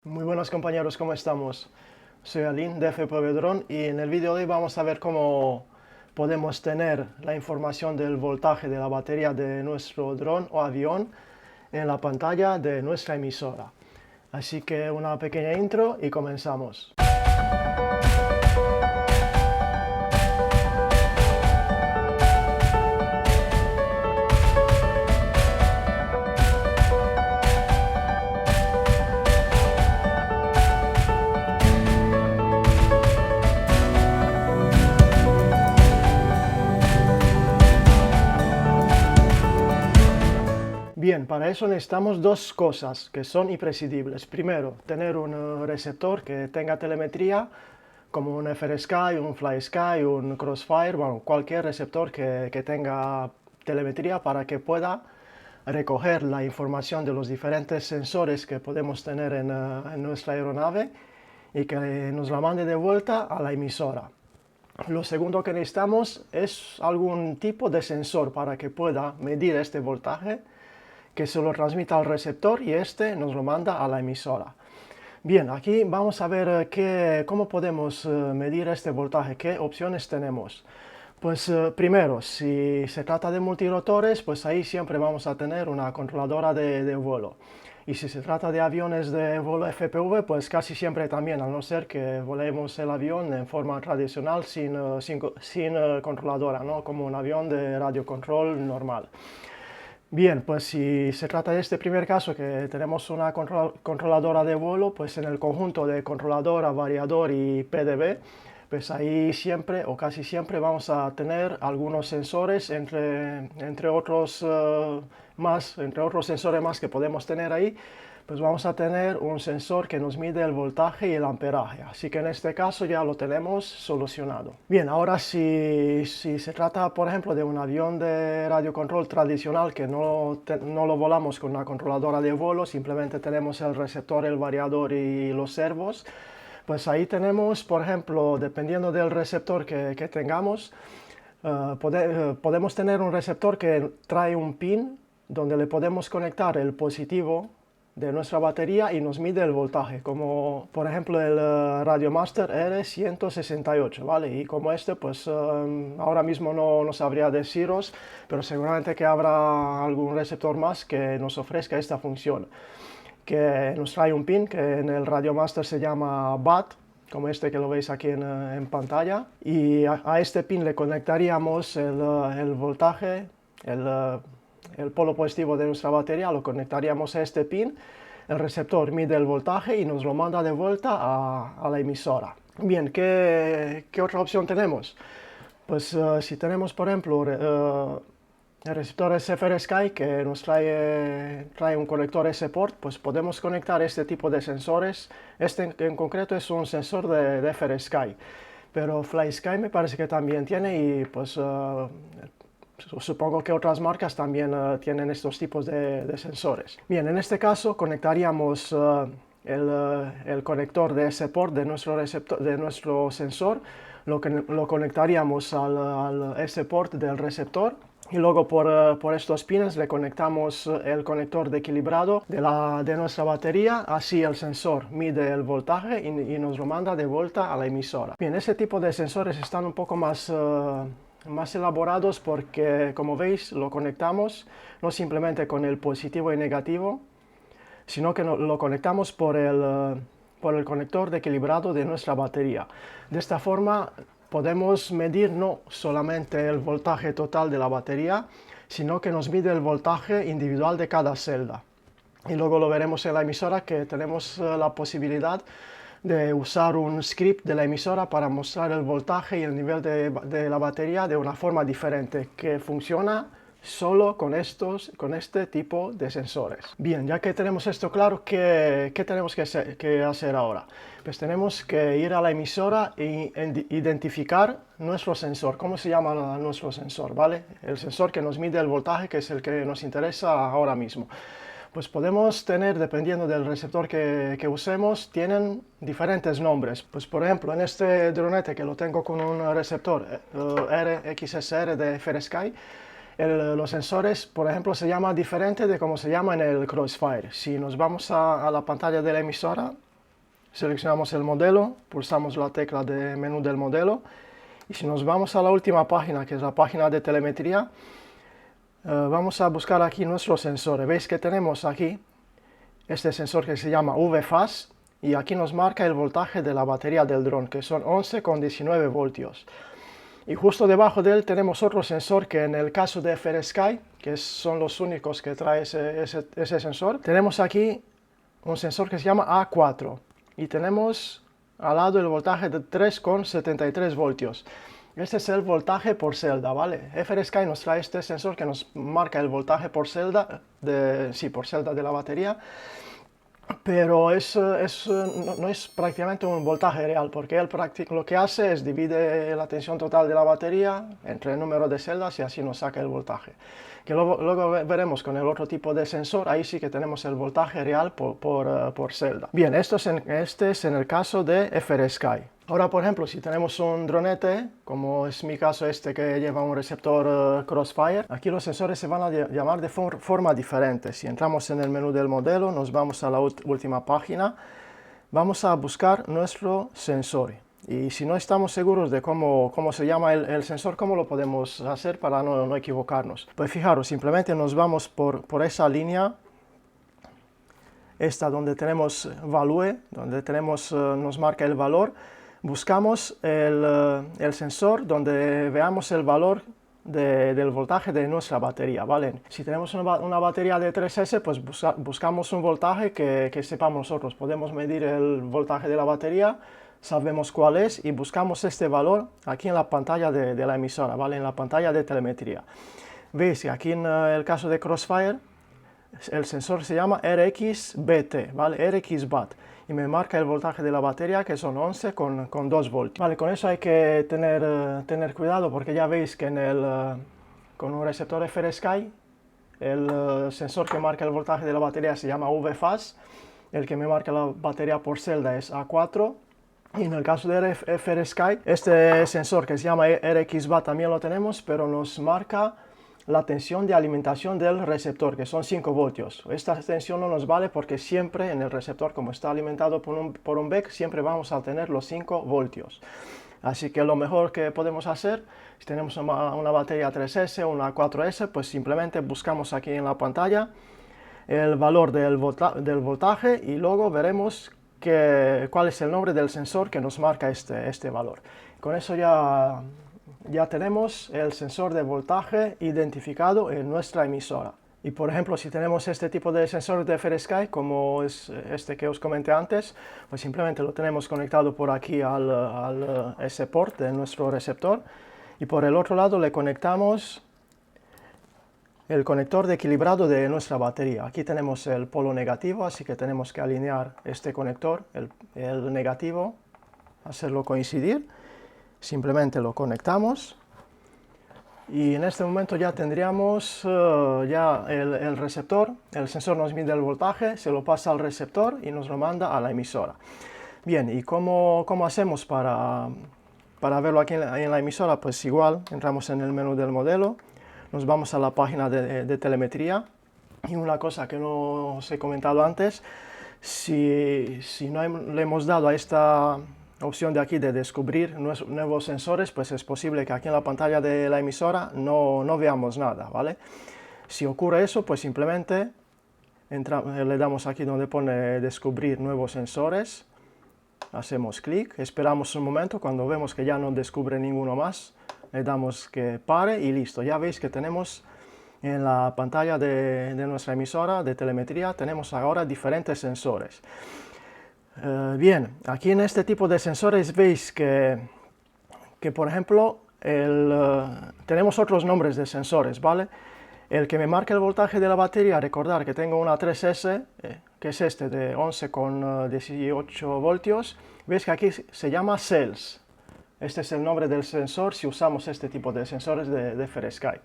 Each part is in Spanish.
Muy buenos compañeros, ¿cómo estamos? Soy Alin de FPV Drone y en el vídeo de hoy vamos a ver cómo podemos tener la información del voltaje de la batería de nuestro dron o avión en la pantalla de nuestra emisora. Así que una pequeña intro y comenzamos. Bien, para eso necesitamos dos cosas que son imprescindibles. Primero, tener un receptor que tenga telemetría, como un FrSky, un FlySky, un Crossfire, bueno, cualquier receptor que tenga telemetría para que pueda recoger la información de los diferentes sensores que podemos tener en nuestra aeronave y que nos la mande de vuelta a la emisora. Lo segundo que necesitamos es algún tipo de sensor para que pueda medir este voltaje, que se lo transmita al receptor y este nos lo manda a la emisora. Bien, aquí vamos a ver cómo podemos medir este voltaje, qué opciones tenemos. Pues primero, si se trata de multirotores, pues ahí siempre vamos a tener una controladora de vuelo. Y si se trata de aviones de vuelo FPV, pues casi siempre también, a no ser que volemos el avión en forma tradicional sin controladora, ¿no? Como un avión de radiocontrol normal. Bien, pues si se trata de este primer caso, que tenemos una controladora de vuelo, pues en el conjunto de controladora, variador y PDB, pues ahí siempre o casi siempre vamos a tener algunos sensores, entre otros sensores más que podemos tener ahí, pues vamos a tener un sensor que nos mide el voltaje y el amperaje. Así que en este caso ya lo tenemos solucionado. Bien, ahora si se trata, por ejemplo, de un avión de radiocontrol tradicional que no lo volamos con una controladora de vuelo, simplemente tenemos el receptor, el variador y los servos, pues ahí tenemos, por ejemplo, dependiendo del receptor que tengamos, podemos tener un receptor que trae un pin donde le podemos conectar el positivo de nuestra batería y nos mide el voltaje, como por ejemplo el Radiomaster R168, ¿vale? Y como este, pues ahora mismo no sabría deciros, pero seguramente que habrá algún receptor más que nos ofrezca esta función, que nos trae un pin que en el Radiomaster se llama BAT, como este que lo veis aquí en pantalla, y a este pin le conectaríamos el voltaje, el polo positivo de nuestra batería, lo conectaríamos a este pin, el receptor mide el voltaje y nos lo manda de vuelta a la emisora. Bien, ¿qué otra opción tenemos? Pues si tenemos, por ejemplo, el receptor FrSky que nos trae un conector S-Port, pues podemos conectar este tipo de sensores. Este en concreto es un sensor de FrSky, pero FlySky me parece que también tiene y pues supongo que otras marcas también tienen estos tipos de sensores. Bien, en este caso conectaríamos el conector de S-Port de nuestro sensor, lo conectaríamos al S-Port del receptor y luego por estos pines le conectamos el conector de equilibrado de nuestra batería, así el sensor mide el voltaje y nos lo manda de vuelta a la emisora. Bien, ese tipo de sensores están un poco más elaborados porque, como veis, lo conectamos no simplemente con el positivo y negativo, sino que lo conectamos por el conector de equilibrado de nuestra batería. De esta forma podemos medir no solamente el voltaje total de la batería, sino que nos mide el voltaje individual de cada celda. Y luego lo veremos en la emisora, que tenemos la posibilidad de usar un script de la emisora para mostrar el voltaje y el nivel de la batería de una forma diferente, que funciona solo con este tipo de sensores. Bien, ya que tenemos esto claro, ¿qué tenemos que hacer ahora? Pues tenemos que ir a la emisora e identificar nuestro sensor. ¿Cómo se llama nuestro sensor? ¿Vale? El sensor que nos mide el voltaje, que es el que nos interesa ahora mismo. Pues podemos tener, dependiendo del receptor que usemos, tienen diferentes nombres. Pues por ejemplo, en este dronete que lo tengo con un receptor RXSR de FrSky, los sensores, por ejemplo, se llama diferente de cómo se llama en el Crossfire. Si nos vamos a la pantalla de la emisora, seleccionamos el modelo, pulsamos la tecla de menú del modelo y si nos vamos a la última página, que es la página de telemetría, vamos a buscar aquí nuestros sensores. Veis que tenemos aquí este sensor que se llama VFAS y aquí nos marca el voltaje de la batería del dron, que son 11,19 voltios. Y justo debajo de él tenemos otro sensor que en el caso de FrSky, que son los únicos que trae ese sensor, tenemos aquí un sensor que se llama A4 y tenemos al lado el voltaje de 3,73 voltios. Este es el voltaje por celda, ¿vale? FrSky nos trae este sensor que nos marca el voltaje por celda por celda de la batería, pero no es prácticamente un voltaje real, porque él lo que hace es divide la tensión total de la batería entre el número de celdas y así nos saca el voltaje. Que luego veremos con el otro tipo de sensor, ahí sí que tenemos el voltaje real por celda. Bien, este es en el caso de FrSky. Ahora, por ejemplo, si tenemos un dronete, como es mi caso este que lleva un receptor Crossfire, aquí los sensores se van a llamar de forma diferente. Si entramos en el menú del modelo, nos vamos a la última página, vamos a buscar nuestro sensor. Y si no estamos seguros de cómo se llama el sensor, ¿cómo lo podemos hacer para no equivocarnos? Pues fijaros, simplemente nos vamos por esa línea, esta donde tenemos value, donde nos marca el valor. Buscamos el sensor donde veamos el valor del voltaje de nuestra batería, ¿vale? Si tenemos una batería de 3S, pues buscamos un voltaje que sepamos nosotros. Podemos medir el voltaje de la batería, sabemos cuál es y buscamos este valor aquí en la pantalla de la emisora, ¿vale? En la pantalla de telemetría. Veis que aquí en el caso de Crossfire, el sensor se llama RXBT, ¿vale? RXBAT. Y me marca el voltaje de la batería, que son 11,2 voltios. Vale, con eso hay que tener cuidado, porque ya veis que con un receptor FrSky, el sensor que marca el voltaje de la batería se llama VFAS, el que me marca la batería por celda es A4, y en el caso de FrSky, este sensor que se llama RXBAT también lo tenemos, pero nos marca la tensión de alimentación del receptor, que son 5 voltios. Esta tensión no nos vale porque siempre en el receptor, como está alimentado por un BEC, siempre vamos a tener los 5 voltios. Así que lo mejor que podemos hacer, si tenemos una batería 3S o una 4S, pues simplemente buscamos aquí en la pantalla el valor del voltaje y luego veremos cuál es el nombre del sensor que nos marca este valor. Con eso ya tenemos el sensor de voltaje identificado en nuestra emisora. Y por ejemplo, si tenemos este tipo de sensor de FrSky, como es este que os comenté antes, pues simplemente lo tenemos conectado por aquí al S-port de nuestro receptor. Y por el otro lado le conectamos el conector de equilibrado de nuestra batería. Aquí tenemos el polo negativo, así que tenemos que alinear este conector, el negativo, hacerlo coincidir. Simplemente lo conectamos y en este momento ya tendríamos el receptor. El sensor nos mide el voltaje, se lo pasa al receptor y nos lo manda a la emisora. Bien, ¿y cómo hacemos para verlo aquí en la emisora? Pues igual, entramos en el menú del modelo, nos vamos a la página de telemetría y una cosa que no os he comentado antes, si no le hemos dado a esta opción de aquí de descubrir nuevos sensores, pues es posible que aquí en la pantalla de la emisora no veamos nada, ¿vale? Si ocurre eso, pues simplemente le damos aquí donde pone descubrir nuevos sensores, hacemos clic, esperamos un momento, cuando vemos que ya no descubre ninguno más, le damos que pare y listo. Ya veis que tenemos en la pantalla de nuestra emisora de telemetría, tenemos ahora diferentes sensores. Bien, aquí en este tipo de sensores veis que por ejemplo, tenemos otros nombres de sensores, ¿vale? El que me marca el voltaje de la batería, recordar que tengo una 3S, que es este de 11,18 voltios, veis que aquí se llama cells. Este es el nombre del sensor si usamos este tipo de sensores de FrSky.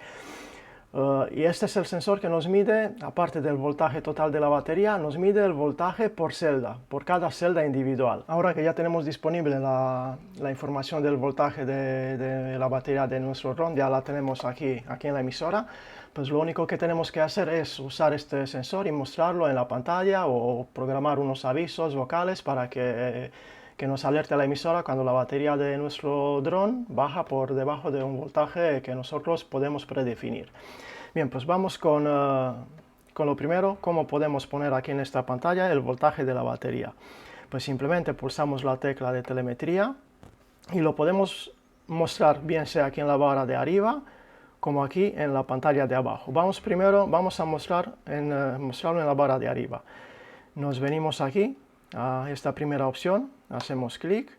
Y este es el sensor que nos mide, aparte del voltaje total de la batería, nos mide el voltaje por celda, por cada celda individual. Ahora que ya tenemos disponible la información del voltaje de la batería de nuestro dron, ya la tenemos aquí en la emisora, pues lo único que tenemos que hacer es usar este sensor y mostrarlo en la pantalla o programar unos avisos vocales para que nos alerte a la emisora cuando la batería de nuestro dron baja por debajo de un voltaje que nosotros podemos predefinir. Bien, pues vamos con lo primero, cómo podemos poner aquí en esta pantalla el voltaje de la batería. Pues simplemente pulsamos la tecla de telemetría y lo podemos mostrar bien sea aquí en la barra de arriba como aquí en la pantalla de abajo. Vamos a mostrarlo en la barra de arriba. Nos venimos aquí a esta primera opción, hacemos clic,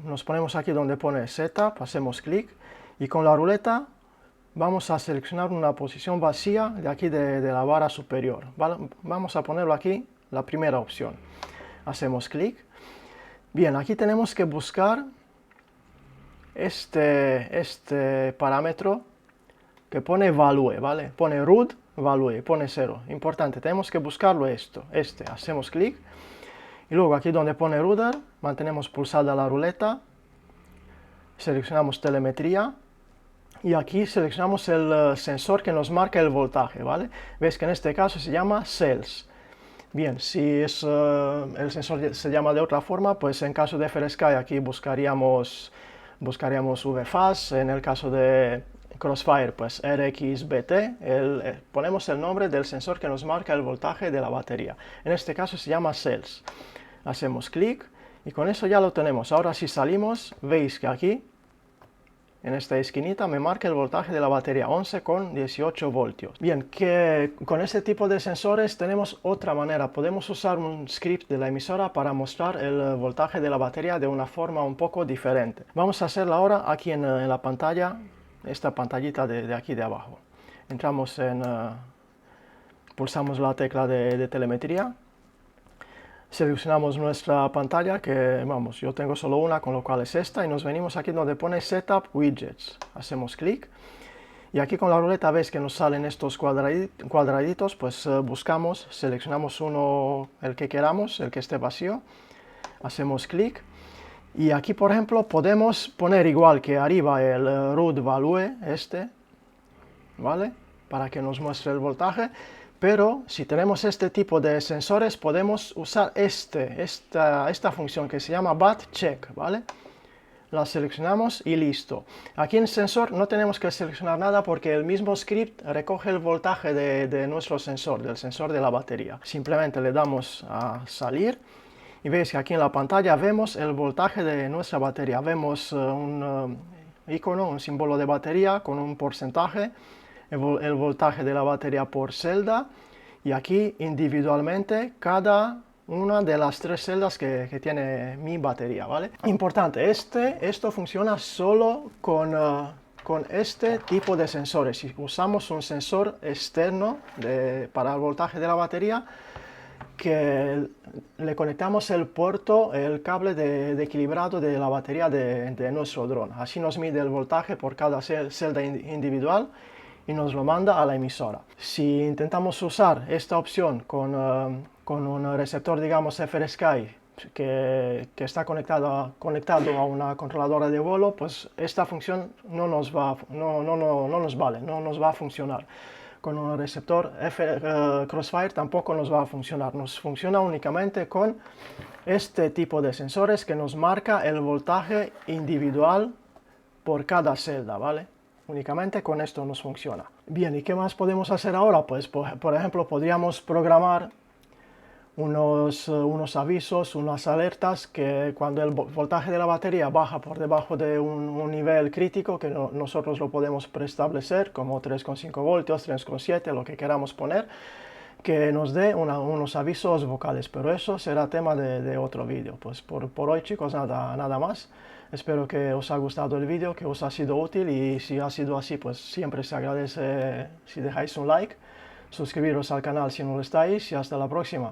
nos ponemos aquí donde pone Setup, hacemos clic y con la ruleta vamos a seleccionar una posición vacía de aquí de la barra superior. Vamos a ponerlo aquí, la primera opción. Hacemos clic. Bien, aquí tenemos que buscar este parámetro que pone value, ¿vale? Pone root value, pone 0. Importante, tenemos que buscarlo hacemos clic y luego aquí donde pone ruler, mantenemos pulsada la ruleta, seleccionamos telemetría y aquí seleccionamos el sensor que nos marca el voltaje, ¿vale? Veis que en este caso se llama cells. Bien, si el sensor se llama de otra forma, pues en caso de FrSky aquí buscaríamos VFAS, en el caso de Crossfire, pues RXBT, ponemos el nombre del sensor que nos marca el voltaje de la batería. En este caso se llama cells. Hacemos clic y con eso ya lo tenemos. Ahora si salimos, veis que aquí, en esta esquinita, me marca el voltaje de la batería, 11,18 voltios. Bien, que con este tipo de sensores tenemos otra manera. Podemos usar un script de la emisora para mostrar el voltaje de la batería de una forma un poco diferente. Vamos a hacerlo ahora aquí en la pantalla, esta pantallita de aquí de abajo. Entramos pulsamos la tecla de telemetría. Seleccionamos nuestra pantalla, que vamos, yo tengo solo una, con lo cual es esta, y nos venimos aquí donde pone Setup Widgets. Hacemos clic, y aquí con la ruleta veis que nos salen estos cuadraditos, pues buscamos, seleccionamos uno, el que queramos, el que esté vacío, hacemos clic, y aquí por ejemplo podemos poner igual que arriba el root value, ¿vale? Para que nos muestre el voltaje. Pero si tenemos este tipo de sensores podemos usar esta función que se llama bat check, ¿vale? La seleccionamos y listo. Aquí en el sensor no tenemos que seleccionar nada porque el mismo script recoge el voltaje de nuestro sensor, del sensor de la batería. Simplemente le damos a salir y veis que aquí en la pantalla vemos el voltaje de nuestra batería. Vemos un icono, un símbolo de batería con un porcentaje, el voltaje de la batería por celda y aquí individualmente cada una de las 3 celdas que tiene mi batería, ¿vale? Importante, esto funciona solo con este tipo de sensores. Si usamos un sensor externo para el voltaje de la batería, que le conectamos el cable de equilibrado de la batería de nuestro dron. Así nos mide el voltaje por cada celda individual y nos lo manda a la emisora. Si intentamos usar esta opción con un receptor, digamos FrSky, que está conectado a una controladora de vuelo, pues esta función no nos vale, no nos va a funcionar. Con un receptor Crossfire tampoco nos va a funcionar, nos funciona únicamente con este tipo de sensores que nos marca el voltaje individual por cada celda, ¿vale? Únicamente con esto nos funciona. Bien, ¿y qué más podemos hacer ahora? Pues, por ejemplo, podríamos programar unos avisos, unas alertas que cuando el voltaje de la batería baja por debajo de un nivel crítico, que nosotros lo podemos preestablecer como 3,5 voltios, 3,7, lo que queramos poner, que nos dé unos avisos vocales, pero eso será tema de otro vídeo. Pues por hoy, chicos, nada más. Espero que os haya gustado el vídeo, que os ha sido útil, y si ha sido así, pues siempre se agradece si dejáis un like, suscribiros al canal si no lo estáis, y hasta la próxima.